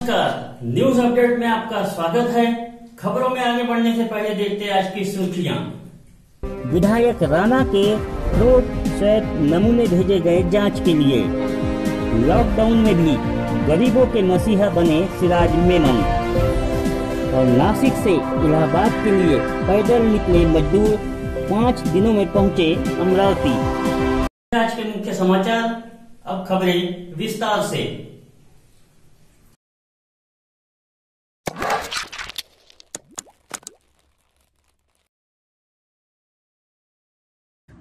नमस्कार, news update में आपका स्वागत है। खबरों में आगे बढ़ने से पहले देखते हैं आज की सुर्खियां। विधायक राणा के थ्रोट स्वैब नमूने भेजे गए जांच के लिए। लॉकडाउन में भी गरीबों के मसीहा बने सिराज मेमन। और नासिक से इलाहाबाद के लिए पैदल निकले मजदूर 5 दिनों में पहुंचे अमरावती। आज के मुख्य समाचार, अब खबरें विस्तार से।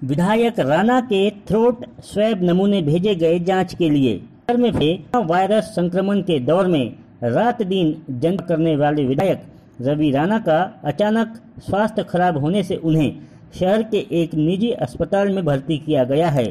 विधायक राणा के थ्रोट स्वैब नमूने भेजे गए जांच के लिए। शहर में कोरोना वायरस संक्रमण के दौर में रात दिन जंग करने वाले विधायक रवि राणा का अचानक स्वास्थ्य खराब होने से उन्हें शहर के एक निजी अस्पताल में भर्ती किया गया है।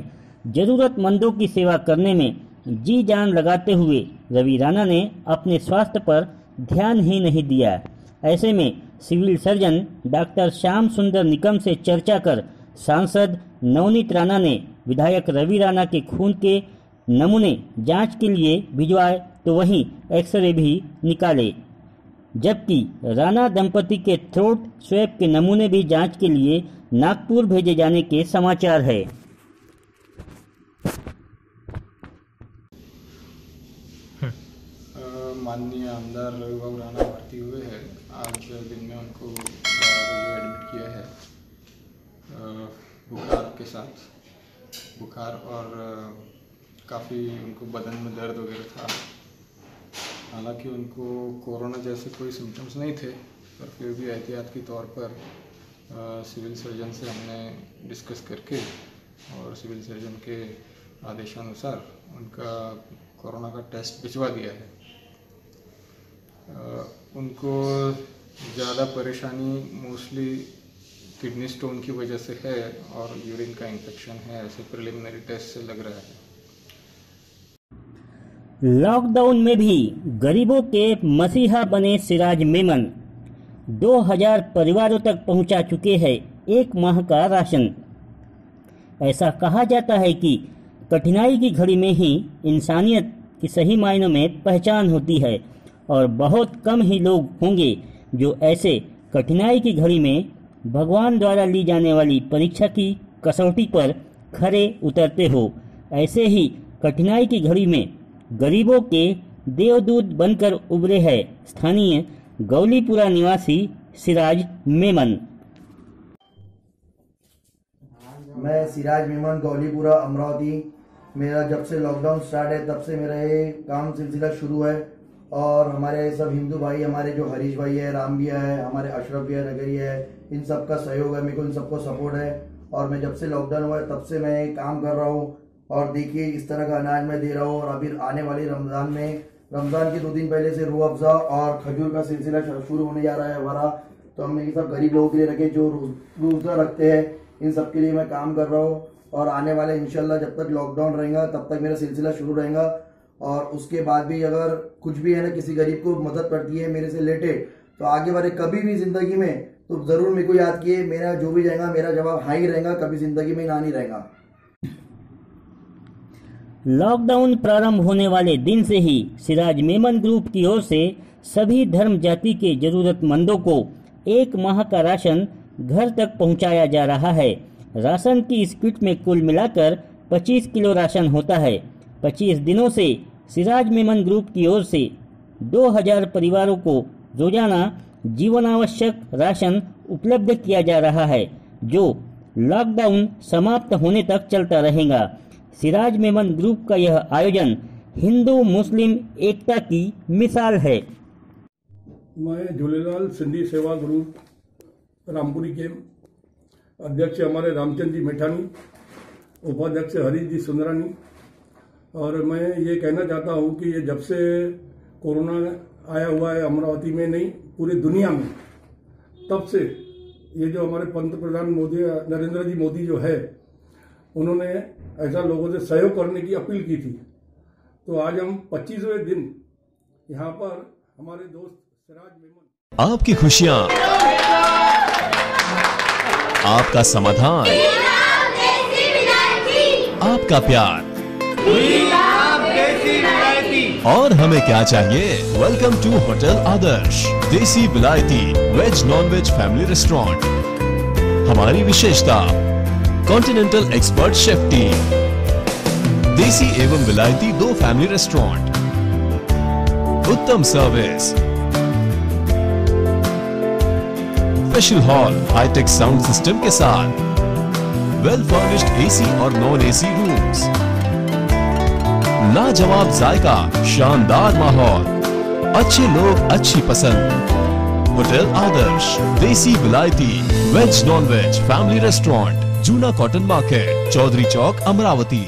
जरूरतमंदों की सेवा करने में जी जान लगाते हुए रवि राणा ने अपने स्वास्थ्य पर ध्यान ही नहीं दिया। ऐसे में सिविल सर्जन डॉक्टर श्याम सुंदर निकम से चर्चा कर सांसद नवनीत राणा ने विधायक रवि राणा के खून के नमूने जांच के लिए भिजवाए तो वहीं एक्सरे भी निकाले, जबकि राणा दंपति के थ्रोट स्वैब के नमूने भी जांच के लिए नागपुर भेजे जाने के समाचार है। माननीय आमदार रविबाबू राणा भर्ती हुए हैं। आज दिन में उनको 12 बजे एडमिट किया है बुखार के साथ। बुखार और काफ़ी उनको बदन में दर्द वगैरह था। हालांकि उनको कोरोना जैसे कोई सिम्टम्स नहीं थे, पर फिर भी एहतियात के तौर पर सिविल सर्जन से हमने डिस्कस करके और सिविल सर्जन के आदेशानुसार उनका कोरोना का टेस्ट भिजवा दिया है। उनको ज़्यादा परेशानी मोस्टली किडनी स्टोन की वजह से है और यूरिन का इन्फेक्शन है, ऐसे प्रिलिमिनरी टेस्ट से लग रहा है। लॉकडाउन में भी गरीबों के मसीहा बने सिराज मेमन 2000 परिवारों तक पहुंचा चुके हैं 1 माह का राशन। ऐसा कहा जाता है कि कठिनाई की घड़ी में ही इंसानियत की सही मायनों में पहचान होती है और बहुत कम ही लोग होंगे जो ऐसे कठिनाई की घड़ी में भगवान द्वारा ली जाने वाली परीक्षा की कसौटी पर खरे उतरते हो। ऐसे ही कठिनाई की घड़ी में गरीबों के देवदूत बनकर उभरे हैं स्थानीय गौलीपुरा निवासी सिराज मेमन। मैं सिराज मेमन, गौलीपुरा, अमरावती। मेरा जब से लॉकडाउन स्टार्ट है तब से मेरा ये काम सिलसिला शुरू है और हमारे सब हिंदू भाई, हमारे जो हरीश भाई है, राम भैया है, हमारे अशरफ भैया नगरी है, इन सब का सहयोग है। मेरे को इन सबको सपोर्ट है और मैं जब से लॉकडाउन हुआ है तब से मैं काम कर रहा हूँ। और देखिए इस तरह का अनाज मैं दे रहा हूँ। और अभी आने वाली रमजान में, रमजान के 2 दिन पहले से रूह अफ़ज़ा और खजूर का सिलसिला शुरू होने जा रहा है हमारा। तो हमने ये सब गरीब लोगों के लिए रखे जो रोजा रखते हैं, इन सब के लिए मैं काम कर रहा हूँ। और आने वाले इंशाल्लाह जब तक लॉकडाउन रहेगा तब तक मेरा सिलसिला शुरू रहेगा। और उसके बाद भी अगर कुछ भी है ना, किसी गरीब को मदद पड़ती है मेरे से रिलेटेड, तो आगे वाले कभी भी जिंदगी में तो जरूर मेरे को याद किए। मेरा जो भी रहेगा मेरा जवाब हाँ ही रहेगा, कभी जिंदगी में ना नहीं रहेगा। लॉकडाउन प्रारंभ होने वाले दिन से ही सिराज मेमन ग्रुप की ओर से सभी धर्म जाति के जरूरतमंदों को 1 माह का राशन घर तक पहुंचाया जा रहा है। राशन की इस किट में कुल मिलाकर 25 किलो राशन होता है। 25 दिनों से सिराज मेमन ग्रुप की ओर से 2000 परिवारों को रोजाना जीवन आवश्यक राशन उपलब्ध किया जा रहा है, जो लॉकडाउन समाप्त होने तक चलता रहेगा। सिराज मेमन ग्रुप का यह आयोजन हिंदू मुस्लिम एकता की मिसाल है। मैं झूलेलाल सिंधी सेवा ग्रुप रामपुरी के अध्यक्ष हमारे रामचंद्र जी मेठानी, उपाध्यक्ष हरीश जी सुंदरानी। और मैं ये कहना चाहता हूँ कि ये जब से कोरोना आया हुआ है अमरावती में नहीं पूरी दुनिया में, तब से ये जो हमारे पंतप्रधान मोदी, नरेंद्र जी मोदी जो है, उन्होंने ऐसा लोगों से सहयोग करने की अपील की थी। तो आज हम 25वें दिन यहाँ पर हमारे दोस्त सिराज मेमन। आपकी खुशियाँ, आपका समाधान, आपका प्यार, और हमें क्या चाहिए? वेलकम टू होटल आदर्श, देसी विलायती veg non veg family restaurant. हमारी विशेषता कॉन्टिनेंटल एक्सपर्ट शेफ टीम, देसी एवं विलायती 2 फैमिली रेस्टोरेंट, उत्तम service, special hall hitech sound system के साथ, वेल फर्निश्ड एसी और नॉन एसी रूम्स, लाजवाब जायका, शानदार माहौल, अच्छे लोग, अच्छी पसंद। होटल आदर्श, देसी विलायती veg non veg family restaurant, Juna cotton market, Chaudhari Chowk, Amravati.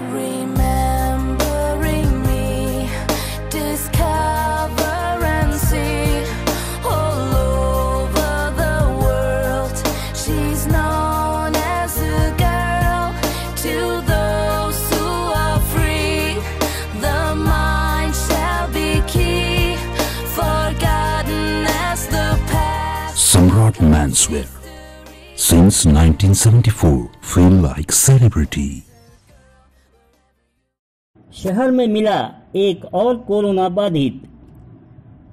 Remembering me, discover and see all over the world. She's known as a girl to those who are free. The mind shall be key, forgotten as the past. Samrat Menswear. Since 1974, feel like celebrity. शहर में मिला एक और corona बाधित।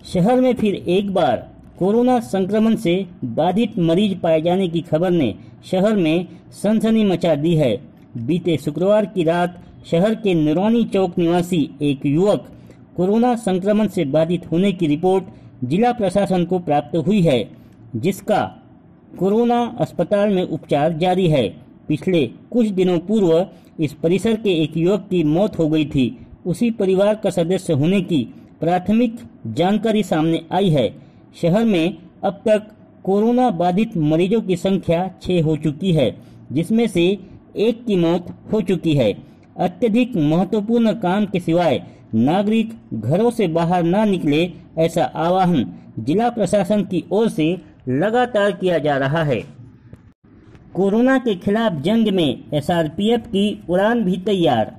शहर में फिर एक बार कोरोना संक्रमण से बाधित मरीज पाए जाने की खबर ने शहर में सनसनी मचा दी है। बीते शुक्रवार की रात शहर के नुरानी चौक निवासी एक युवक कोरोना संक्रमण से बाधित होने की रिपोर्ट जिला प्रशासन को प्राप्त हुई है, जिसका कोरोना अस्पताल में उपचार जारी है। पिछले कुछ दिनों पूर्व इस परिसर के एक युवक की मौत हो गई थी। उसी परिवार का सदस्य होने की प्राथमिक जानकारी सामने आई है। शहर में अब तक कोरोना बाधित मरीजों की संख्या 6 हो चुकी है, जिसमें से 1 की मौत हो चुकी है। अत्यधिक महत्वपूर्ण काम के सिवाय नागरिक घरों से बाहर न निकले, ऐसा आह्वान जिला प्रशासन की ओर से लगातार किया जा रहा है। कोरोना के खिलाफ जंग में एसआरपीएफ की उड़ान भी तैयार।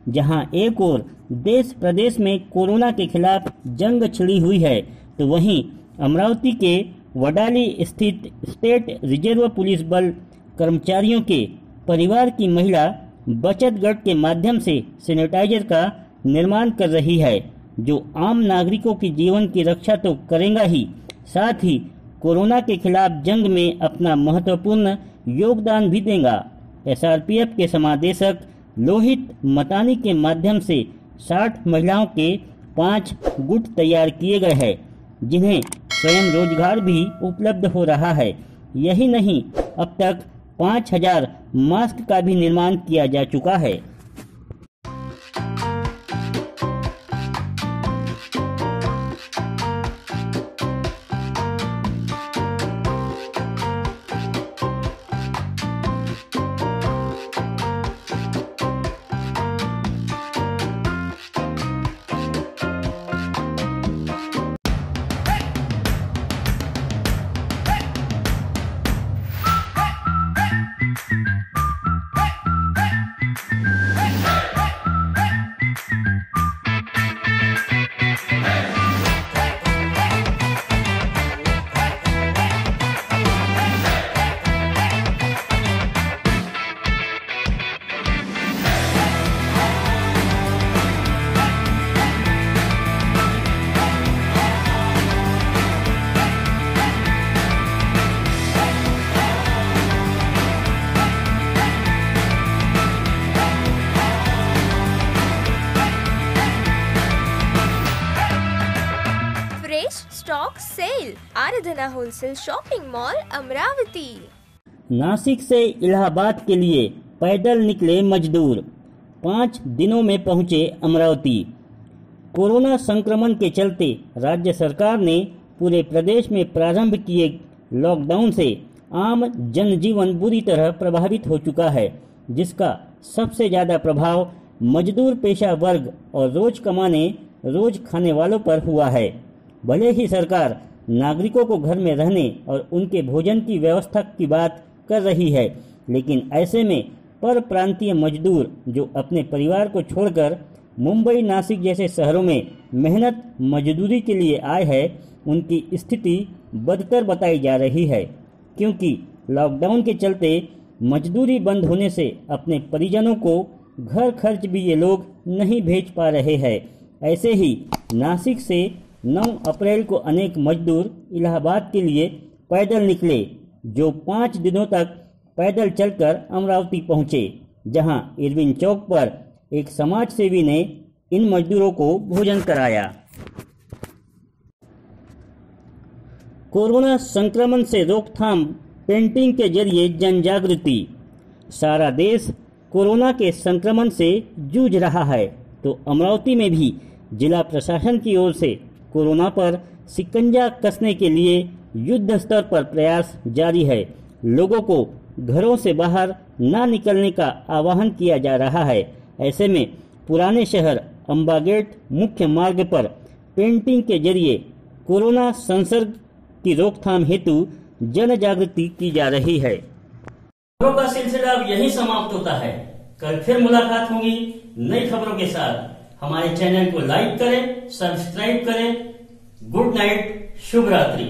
जहां एक ओर देश प्रदेश में कोरोना के खिलाफ जंग छिड़ी हुई है, तो वहीं अमरावती के वडाली स्थित स्टेट रिजर्व पुलिस बल कर्मचारियों के परिवार की महिला बचत गट के माध्यम से सैनिटाइजर का निर्माण कर रही है, जो आम नागरिकों की जीवन की रक्षा तो करेगा ही, साथ ही कोरोना के खिलाफ जंग में अपना महत्वपूर्ण योगदान भी देगा। एसआरपीएफ के समादेशक लोहित मतानी के माध्यम से 60 महिलाओं के 5 गुट तैयार किए गए हैं, जिन्हें स्वयं रोजगार भी उपलब्ध हो रहा है। यही नहीं, अब तक 5000 मास्क का भी निर्माण किया जा चुका है। Stock sale, Aradhana wholesale shopping mall, Amravati. Nashik से इलाहाबाद के लिए पैदल निकले मजदूर, 5 दिनों में पहुंचे अमरावती। कोरोना संक्रमण के चलते राज्य सरकार ने पूरे प्रदेश में प्रारंभ किए लॉकडाउन से आम जनजीवन बुरी तरह प्रभावित हो चुका है, जिसका सबसे ज्यादा प्रभाव मजदूर पेशा वर्ग और रोज कमाने रोज खाने वालों पर हुआ है। भले ही सरकार नागरिकों को घर में रहने और उनके भोजन की व्यवस्था की बात कर रही है, लेकिन ऐसे में पर प्रांतीय मजदूर जो अपने परिवार को छोड़कर मुंबई नासिक जैसे शहरों में मेहनत मजदूरी के लिए आए हैं उनकी स्थिति बदतर बताई जा रही है, क्योंकि लॉकडाउन के चलते मजदूरी बंद होने से अपने परिजनों को घर खर्च भी ये लोग नहीं भेज पा रहे हैं। ऐसे ही नासिक से 9 अप्रैल को अनेक मजदूर इलाहाबाद के लिए पैदल निकले, जो 5 दिनों तक पैदल चलकर अमरावती पहुंचे, जहां इरविन चौक पर एक समाज सेवी ने इन मजदूरों को भोजन कराया। कोरोना संक्रमण से रोकथाम पेंटिंग के जरिए जन जागृति। सारा देश कोरोना के संक्रमण से जूझ रहा है, तो अमरावती में भी जिला प्रशासन की ओर से कोरोना पर शिकंजा कसने के लिए युद्ध स्तर पर प्रयास जारी है। लोगों को घरों से बाहर ना निकलने का आह्वान किया जा रहा है। ऐसे में पुराने शहर अम्बा गेट मुख्य मार्ग पर पेंटिंग के जरिए कोरोना संसर्ग की रोकथाम हेतु जन जागृति की जा रही है। खबरों का सिलसिला अब यही समाप्त होता है। कल फिर मुलाकात होगी नई खबरों के साथ। हमारे चैनल को लाइक करें, सब्सक्राइब करें। गुड नाइट, शुभ रात्रि।